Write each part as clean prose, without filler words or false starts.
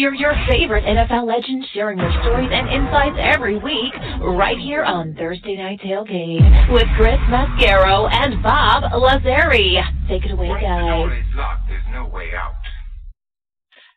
Hear your favorite NFL legends sharing their stories and insights every week right here on Thursday Night Tailgate with Chris Mascaro and Bob Lazari. Take it away, guys. There's no way out.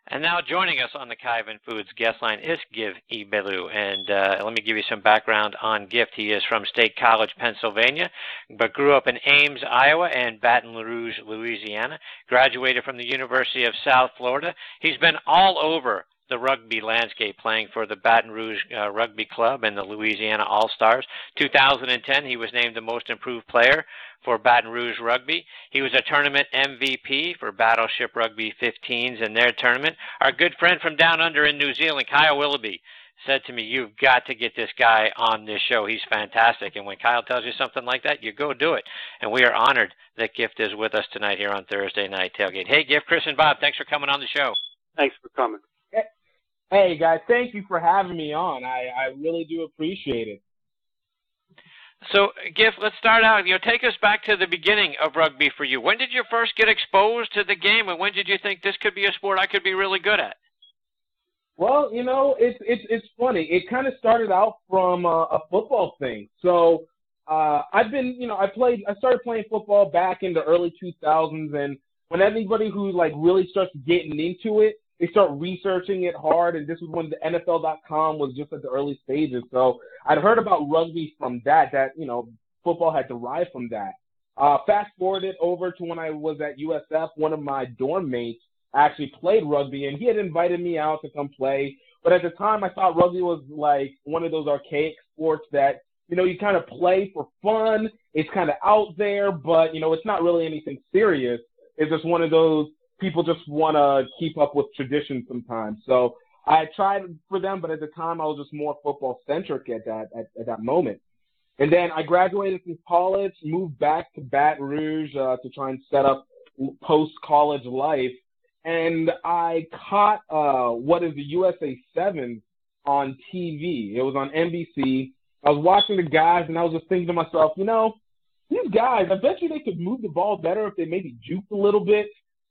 And now joining us on the Kaiven Foods guest line is Gift Egbelu. And let me give you some background on Gift. He is from State College, Pennsylvania, but grew up in Ames, Iowa, and Baton Rouge, Louisiana. Graduated from the University of South Florida. He's been all over the rugby landscape, playing for the Baton Rouge Rugby Club and the Louisiana All-Stars. 2010, he was named the most improved player for Baton Rouge Rugby. He was a tournament MVP for Battleship Rugby 15s in their tournament. Our good friend from down under in New Zealand, Kyle Willoughby, said to me, "You've got to get this guy on this show. He's fantastic." And when Kyle tells you something like that, you go do it. And we are honored that Gift is with us tonight here on Thursday Night Tailgate. Hey, Gift, Chris, and Bob, thanks for coming on the show. Thanks for coming. Hey, guys, thank you for having me on. I really do appreciate it. So, Gift, let's start out. Take us back to the beginning of rugby for you. When did you first get exposed to the game, and when did you think this could be a sport I could be really good at? Well, it's funny. It kind of started out from a football thing. So I started playing football back in the early 2000s, and when anybody who really starts getting into it, they start researching it hard, and this was when the NFL.com was just at the early stages. So I'd heard about rugby from that football had derived from that. Fast forwarded over to when I was at USF, one of my dorm mates actually played rugby, and he had invited me out to come play. But at the time, I thought rugby was like one of those archaic sports that, you kind of play for fun. It's kind of out there, but, it's not really anything serious. It's just one of those people just want to keep up with tradition sometimes. So I tried for them, but at the time I was just more football-centric at that moment. And then I graduated from college, moved back to Baton Rouge to try and set up post-college life. And I caught what is the USA 7 on TV. It was on NBC. I was watching the guys, and I was just thinking to myself, these guys, I bet you they could move the ball better if they maybe juked a little bit.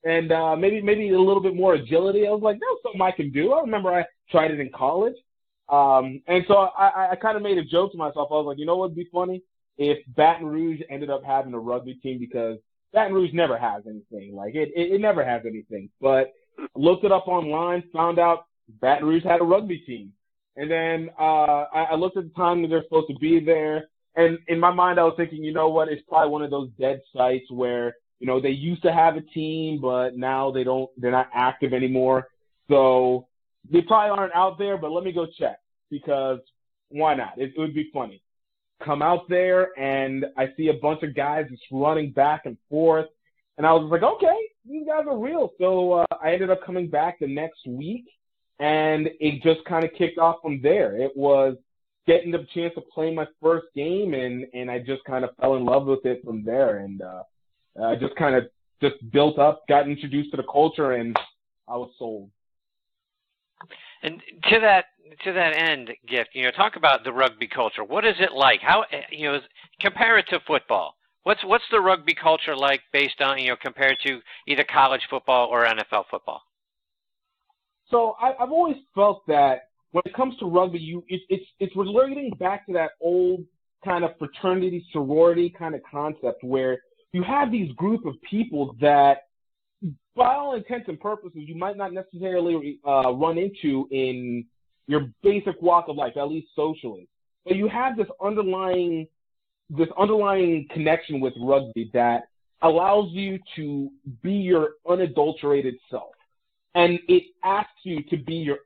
And maybe a little bit more agility. I was like, that's something I can do. I remember I tried it in college. And so I kind of made a joke to myself. I was like, what would be funny? If Baton Rouge ended up having a rugby team, because Baton Rouge never has anything. It never has anything. But looked it up online, found out Baton Rouge had a rugby team. And then I looked at the time that they're supposed to be there. And in my mind, I was thinking, it's probably one of those dead sites where they used to have a team, but now they're not active anymore. So they probably aren't out there, but let me go check, because why not? It would be funny. Come out there, and I see a bunch of guys just running back and forth. And I was like, okay, these guys are real. So I ended up coming back the next week, and it just kind of kicked off from there. It was getting the chance to play my first game, and I just kind of fell in love with it from there. And just kind of just built up, got introduced to the culture, and I was sold. And to that end, Gift, talk about the rugby culture. What is it like? How, compare it to football. What's the rugby culture like based on, compared to either college football or NFL football? So I've always felt that when it comes to rugby, it's relating back to that old kind of fraternity, sorority kind of concept where you have these group of people that, by all intents and purposes, you might not necessarily run into in your basic walk of life, at least socially. But you have this underlying connection with rugby that allows you to be your unadulterated self. And it asks you to be your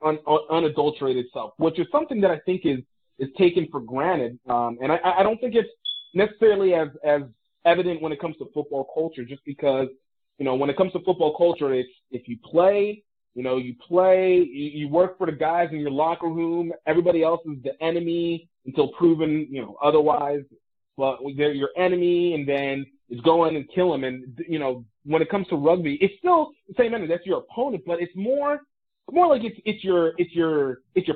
unadulterated self, which is something that I think is taken for granted. And I don't think it's necessarily as evident when it comes to football culture, just because, when it comes to football culture, it's if you play, you work for the guys in your locker room. Everybody else is the enemy until proven, otherwise. But they're your enemy, and then it's go in and kill them. And, when it comes to rugby, it's still the same enemy. That's your opponent, but it's more like it's your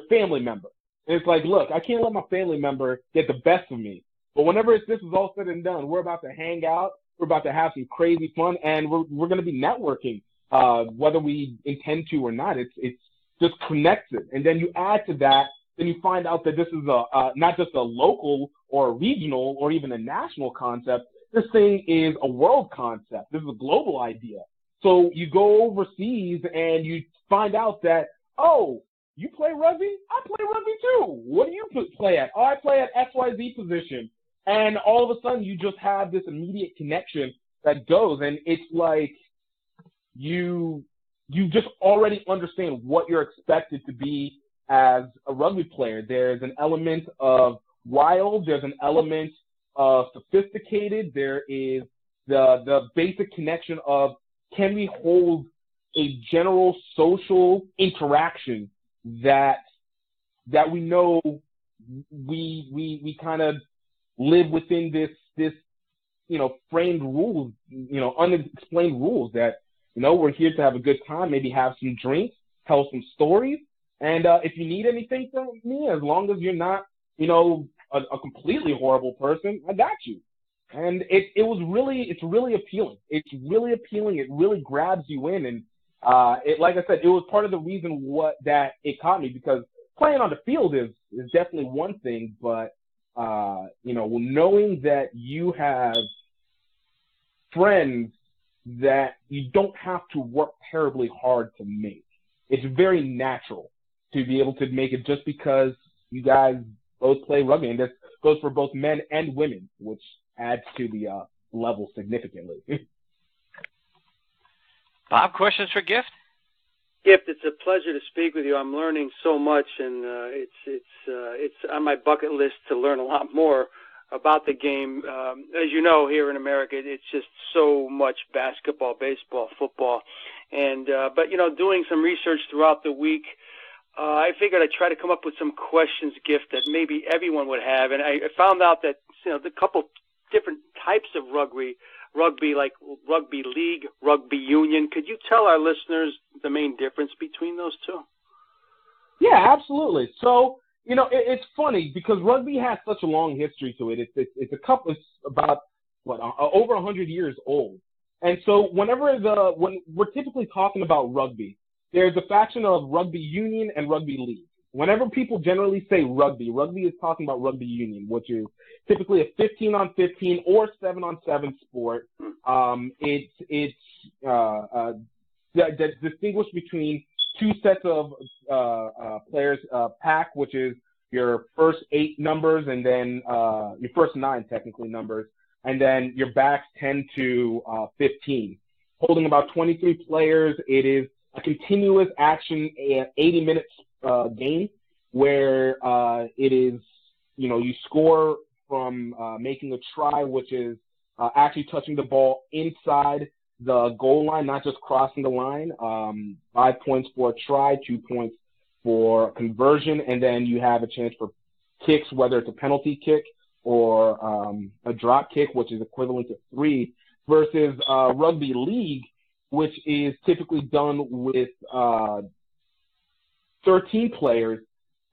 family member. And it's like, look, I can't let my family member get the best of me. But whenever this is all said and done, we're about to hang out, we're about to have some crazy fun, and we're going to be networking, whether we intend to or not. It's just connects it. And then you add to that, then you find out that this is not just a local or a regional or even a national concept. This thing is a world concept. This is a global idea. So you go overseas and you find out that, oh, you play rugby? I play rugby too. What do you play at? Oh, I play at XYZ position. And all of a sudden you just have this immediate connection that goes. And it's like you just already understand what you're expected to be as a rugby player. There's an element of wild. There's an element of sophisticated. There is the basic connection of, can we hold a general social interaction that we know we kind of live within this framed rules, unexplained rules that, we're here to have a good time, maybe have some drinks, tell some stories. And if you need anything from me, as long as you're not, a completely horrible person, I got you. And it's really appealing. It's really appealing. It really grabs you in. And like I said, it was part of the reason that it caught me, because playing on the field is definitely one thing, but knowing that you have friends that you don't have to work terribly hard to make. It's very natural to be able to make it just because you guys both play rugby, and this goes for both men and women, which adds to the level significantly. Bob, questions for Gift? Gift, it's a pleasure to speak with you. I'm learning so much, and it's on my bucket list to learn a lot more about the game. As you know, here in America, it's just so much basketball, baseball, football, and but doing some research throughout the week, I figured I'd try to come up with some questions, Gift, that maybe everyone would have, and I found out that the couple different types of rugby like rugby league, rugby union. Could you tell our listeners the main difference between those two? Yeah, absolutely. So, it's funny because rugby has such a long history to it. It's about over 100 years old. And so when we're typically talking about rugby, there's a faction of rugby union and rugby league. Whenever people generally say rugby is talking about rugby union, which is typically a 15-on-15 or 7-on-7 sport. It's distinguished between two sets of players, pack, which is your first 8 numbers, and then your first 9 technically numbers, and then your backs 10 to 15. Holding about 23 players, it is a continuous action, 80 minutes game where it is, you score from making a try, which is actually touching the ball inside the goal line, not just crossing the line. 5 points for a try, 2 points for conversion, and then you have a chance for kicks, whether it's a penalty kick or a drop kick, which is equivalent to 3, versus rugby league, which is typically done with 13 players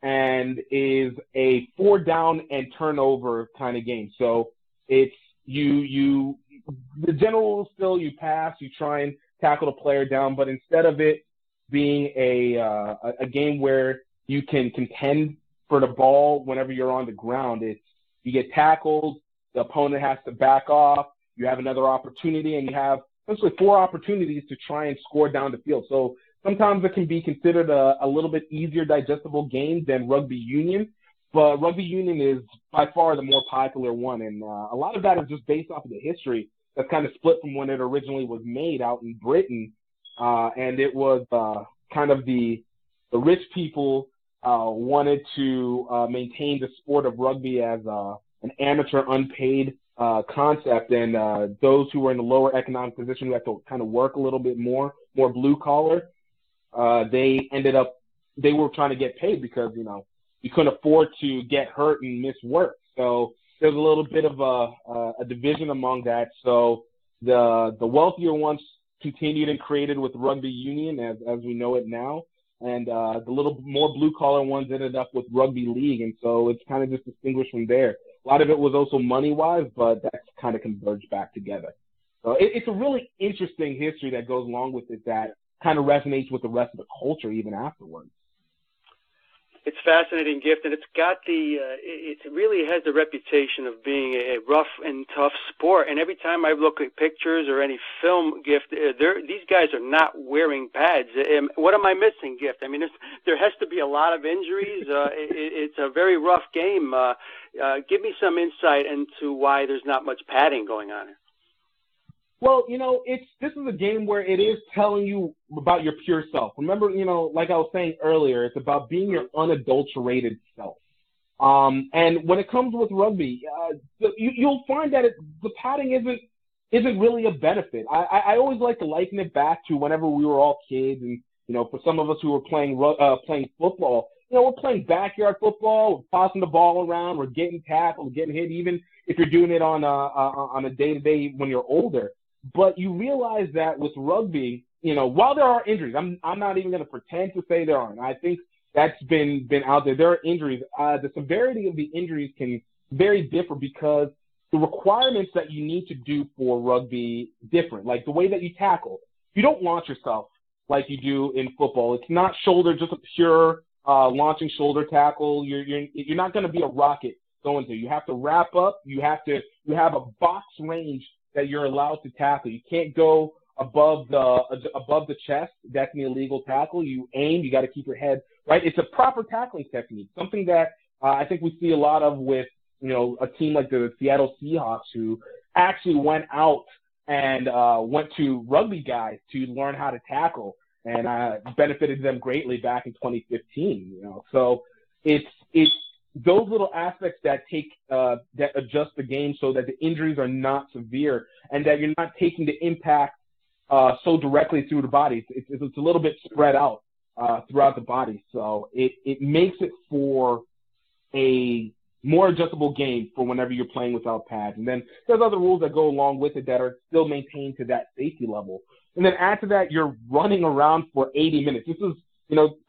and is a 4 down and turnover kind of game. So it's the general rule is still you pass, you try and tackle the player down, but instead of it being a game where you can contend for the ball whenever you're on the ground, it's you get tackled, the opponent has to back off, you have another opportunity, and you have essentially 4 opportunities to try and score down the field. So sometimes it can be considered a little bit easier digestible game than rugby union, but rugby union is by far the more popular one, and a lot of that is just based off of the history that's kind of split from when it originally was made out in Britain, and it was kind of the rich people wanted to maintain the sport of rugby as an amateur, unpaid concept, and those who were in the lower economic position who had to kind of work a little bit more blue collar, they were trying to get paid because, you couldn't afford to get hurt and miss work. So there's a little bit of a division among that. So the wealthier ones continued and created with rugby union as we know it now. And the little more blue collar ones ended up with rugby league. And so it's kind of just distinguished from there. A lot of it was also money wise, but that's kind of converged back together. So it's a really interesting history that goes along with it that kind of resonates with the rest of the culture even afterwards. It's fascinating, Gift, and it's got it really has the reputation of being a rough and tough sport. And every time I look at pictures or any film, Gift, these guys are not wearing pads. What am I missing, Gift? I mean, there has to be a lot of injuries. It's a very rough game. Give me some insight into why there's not much padding going on here. Well, this is a game where it is telling you about your pure self. Remember, like I was saying earlier, it's about being your unadulterated self. And when it comes with rugby, you'll find that the padding isn't really a benefit. I always like to liken it back to whenever we were all kids, and for some of us who were playing football, we're playing backyard football, we're passing the ball around, we're getting tackled, getting hit, even if you're doing it on a day-to-day when you're older. But you realize that with rugby, while there are injuries, I'm not even going to pretend to say there aren't. I think that's been out there. There are injuries. The severity of the injuries can very differ because the requirements that you need to do for rugby different. Like the way that you tackle. You don't launch yourself like you do in football. It's not shoulder, just a pure launching shoulder tackle. You're not going to be a rocket going to. You have to wrap up. You have a box range that you're allowed to tackle. You can't go above the chest. That's an illegal tackle. You aim. You got to keep your head right. It's a proper tackling technique. Something that I think we see a lot of with a team like the Seattle Seahawks, who actually went out and went to rugby guys to learn how to tackle, and benefited them greatly back in 2015. So it's those little aspects that that adjust the game so that the injuries are not severe and that you're not taking the impact so directly through the body. It's a little bit spread out throughout the body. So it makes it for a more adjustable game for whenever you're playing without pads. And then there's other rules that go along with it that are still maintained to that safety level. And then add to that, you're running around for 80 minutes. This is,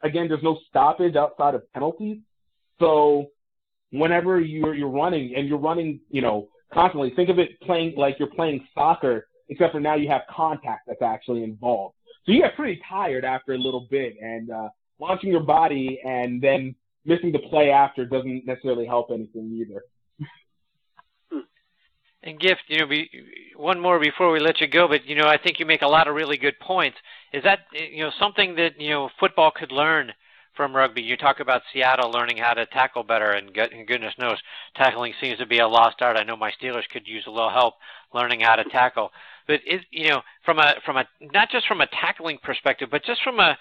again, there's no stoppage outside of penalties. So whenever you're running and you're running, constantly, think of it playing like you're playing soccer, except for now you have contact that's actually involved. So you get pretty tired after a little bit, and launching your body and then missing the play after doesn't necessarily help anything either. And Gift, one more before we let you go, but, I think you make a lot of really good points. Is that, something that, football could learn from rugby? You talk about Seattle learning how to tackle better, and goodness knows, tackling seems to be a lost art. I know my Steelers could use a little help learning how to tackle. But from a not just from a tackling perspective, but just from a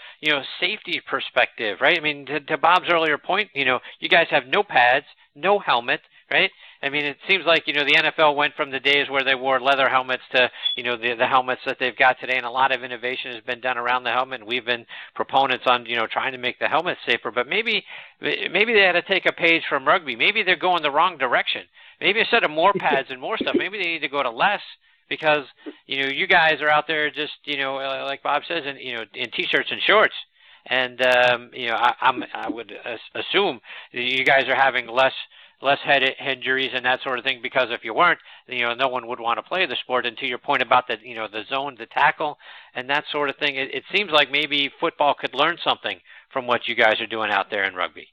safety perspective, right? I mean, to Bob's earlier point, you guys have no pads, no helmet, right? I mean, it seems like the NFL went from the days where they wore leather helmets to the helmets that they've got today, and a lot of innovation has been done around the helmet. And we've been proponents on trying to make the helmet safer. But maybe they had to take a page from rugby. Maybe they're going the wrong direction. Maybe instead of more pads and more stuff, maybe they need to go to less. Because you guys are out there just like Bob says, in t-shirts and shorts, and I would assume that you guys are having less head injuries and that sort of thing, because if you weren't, no one would want to play the sport. And to your point about the the zone, the tackle, and that sort of thing, it seems like maybe football could learn something from what you guys are doing out there in rugby.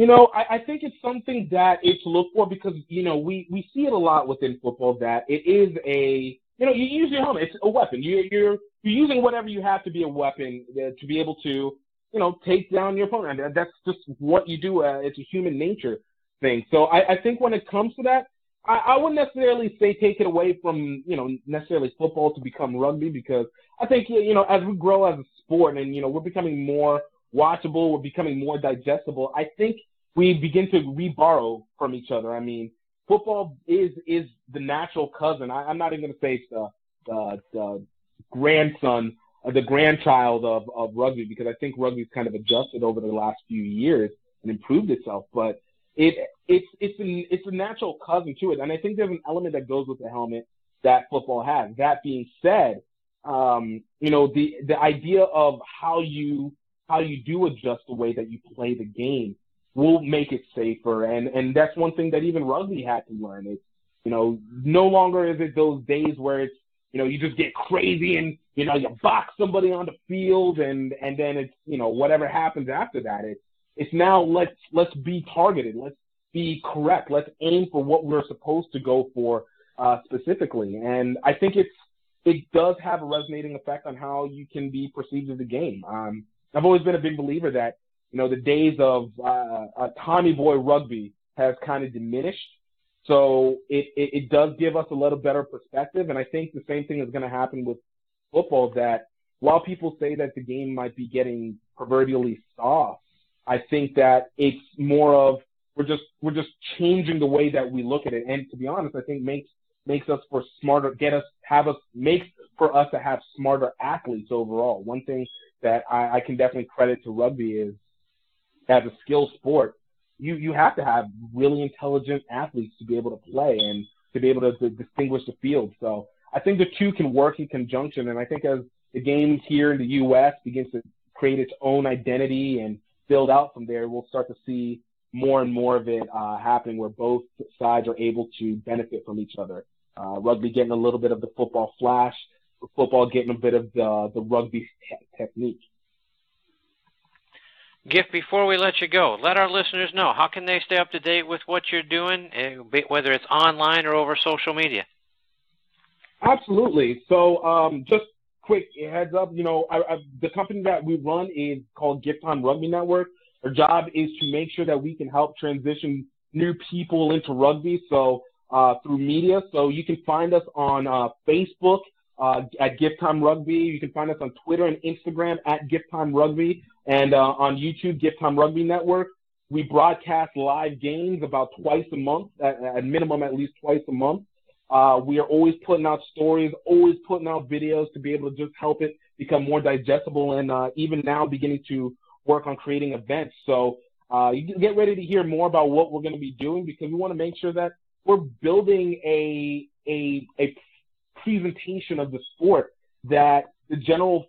I think it's something that it's looked for because, we see it a lot within football that it is you use your helmet. It's a weapon. You're using whatever you have to be a weapon to be able to, take down your opponent. And that's just what you do. It's a human nature thing. So I think when it comes to that, I wouldn't necessarily say take it away from, necessarily football to become rugby, because I think, as we grow as a sport and, we're becoming more watchable, we're becoming more digestible, I think we begin to reborrow from each other. I mean, football is the natural cousin. I'm not even going to say it's the grandson, the grandchild of rugby, because I think rugby's kind of adjusted over the last few years and improved itself. But it's a natural cousin to it, and I think there's an element that goes with the helmet that football has. That being said, the idea of how you do adjust the way that you play the game will make it safer, and that's one thing that even rugby had to learn. Is no longer is it those days where it's you just get crazy and you box somebody on the field and then it's whatever happens after that. It's now let's be targeted. Let's be correct. Let's aim for what we're supposed to go for specifically. And I think it does have a resonating effect on how you can be perceived as a game. I've always been a big believer that, the days of Tommy Boy rugby has kind of diminished. So it does give us a little better perspective. And I think the same thing is going to happen with football, that while people say that the game might be getting proverbially soft, I think that it's more of we're just changing the way that we look at it. And to be honest, I think makes us for smarter, makes for us to have smarter athletes overall. One thing that I can definitely credit to rugby is, as a skill sport, you have to have really intelligent athletes to be able to play and to be able to distinguish the field. So I think the two can work in conjunction. And I think as the game here in the U.S. begins to create its own identity and build out from there, we'll start to see more and more of it happening, where both sides are able to benefit from each other. Rugby getting a little bit of the football flash, football getting a bit of the rugby technique. Gift, before we let you go, let our listeners know, how can they stay up to date with what you're doing, whether it's online or over social media? Absolutely. So just quick heads up, the company that we run is called Gift Rugby Network. Our job is to make sure that we can help transition new people into rugby, so through media. So you can find us on Facebook at Gift Rugby. You can find us on Twitter and Instagram at Gift Rugby, and on YouTube, Gift Rugby Network. We broadcast live games about twice a month, at minimum at least twice a month. We are always putting out stories, always putting out videos to be able to just help it become more digestible, and even now beginning to work on creating events. So you can get ready to hear more about what we're going to be doing, because we want to make sure that we're building a presentation of the sport that the general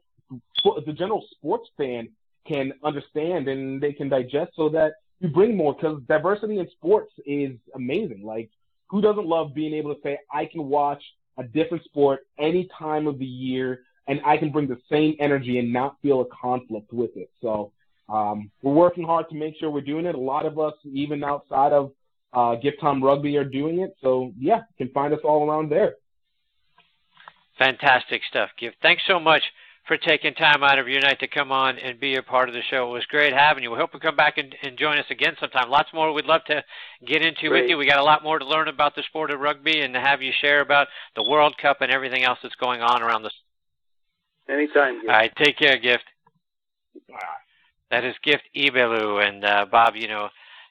sports fan can understand and they can digest, so that we bring more, because diversity in sports is amazing. Like, who doesn't love being able to say, I can watch a different sport any time of the year and I can bring the same energy and not feel a conflict with it? So we're working hard to make sure we're doing it. A lot of us, even outside of Gift Rugby, are doing it. So, yeah, you can find us all around there. Fantastic stuff, Gift. Thanks so much for taking time out of your night to come on and be a part of the show. It was great having you. We hope you come back and join us again sometime. Lots more we'd love to get into with you. We got a lot more to learn about the sport of rugby and to have you share about the World Cup and everything else that's going on around the. Anytime, Gift. All right, take care, Gift. That is Gift Egbelu. And Bob,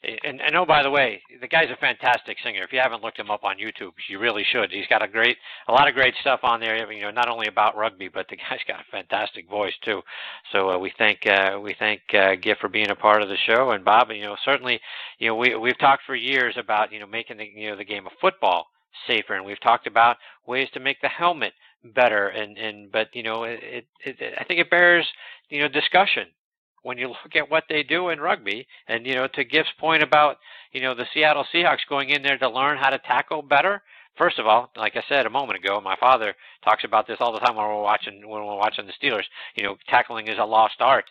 and oh, by the way, the guy's a fantastic singer. If you haven't looked him up on YouTube, you really should. He's got a lot of great stuff on there. Not only about rugby, but the guy's got a fantastic voice too. So we thank Gift for being a part of the show. And Bob, certainly, we've talked for years about making the game of football safer, and we've talked about ways to make the helmet better. But I think it bears discussion when you look at what they do in rugby. And, to Gift's point about, the Seattle Seahawks going in there to learn how to tackle better. First of all, like I said a moment ago, my father talks about this all the time when we're watching the Steelers. Tackling is a lost art.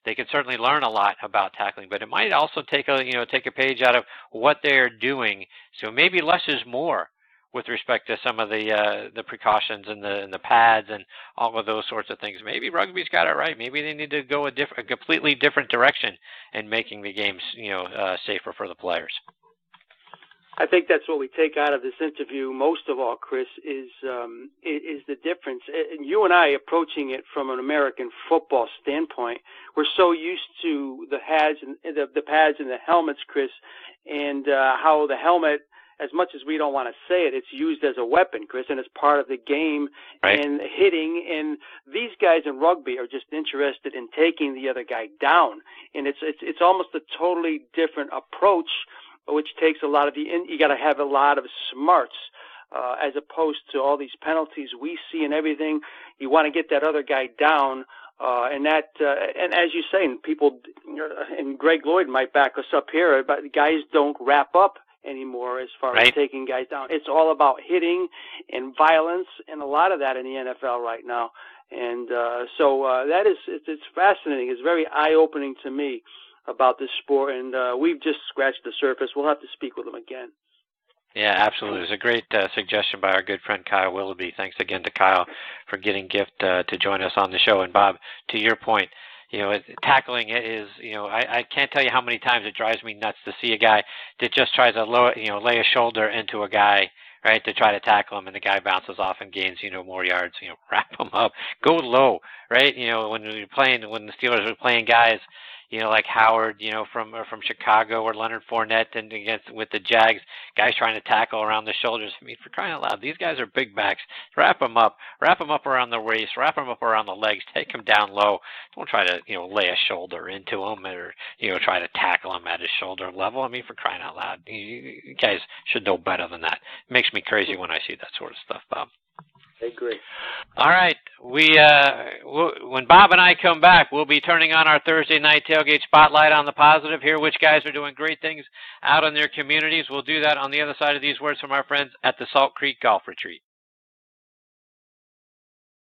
They can certainly learn a lot about tackling, but it might also take a page out of what they're doing. So maybe less is more with respect to some of the precautions and the pads and all of those sorts of things. Maybe rugby's got it right. Maybe they need to go a completely different direction in making the games safer for the players. I think that's what we take out of this interview most of all, Chris, is the difference. And you and I approaching it from an American football standpoint, we're so used to the pads and the helmets, Chris, and how the helmet, as much as we don't want to say it, it's used as a weapon, Chris, and it's part of the game, right, and hitting. And these guys in rugby are just interested in taking the other guy down. And it's almost a totally different approach, which takes a lot of you got to have a lot of smarts, as opposed to all these penalties we see and everything. You want to get that other guy down. And as you say, and people, and Greg Lloyd might back us up here, but guys don't wrap up anymore as far as taking guys down. It's all about hitting and violence, and a lot of that in the NFL right now. And so it's fascinating. It's very eye-opening to me about this sport, and we've just scratched the surface. We'll have to speak with him again. Yeah, absolutely. It was a great suggestion by our good friend Kyle Willoughby. Thanks again to Kyle for getting Gift to join us on the show. And Bob, to your point, tackling it is, I can't tell you how many times it drives me nuts to see a guy that just tries to lay a shoulder into a guy, right, to try to tackle him, and the guy bounces off and gains, more yards. Wrap him up, go low, right? When the Steelers were playing guys, like Howard, from Chicago, or Leonard Fournette, and with the Jags, guys trying to tackle around the shoulders. I mean, for crying out loud, these guys are big backs. Wrap them up around the waist, wrap them up around the legs, take them down low. Don't try to, lay a shoulder into them, or try to tackle them at his shoulder level. I mean, for crying out loud, you guys should know better than that. It makes me crazy when I see that sort of stuff, Bob. I agree. All right. When Bob and I come back, we'll be turning on our Thursday night tailgate spotlight on the positive, hear which guys are doing great things out in their communities. We'll do that on the other side of these words from our friends at the Salt Creek Golf Retreat.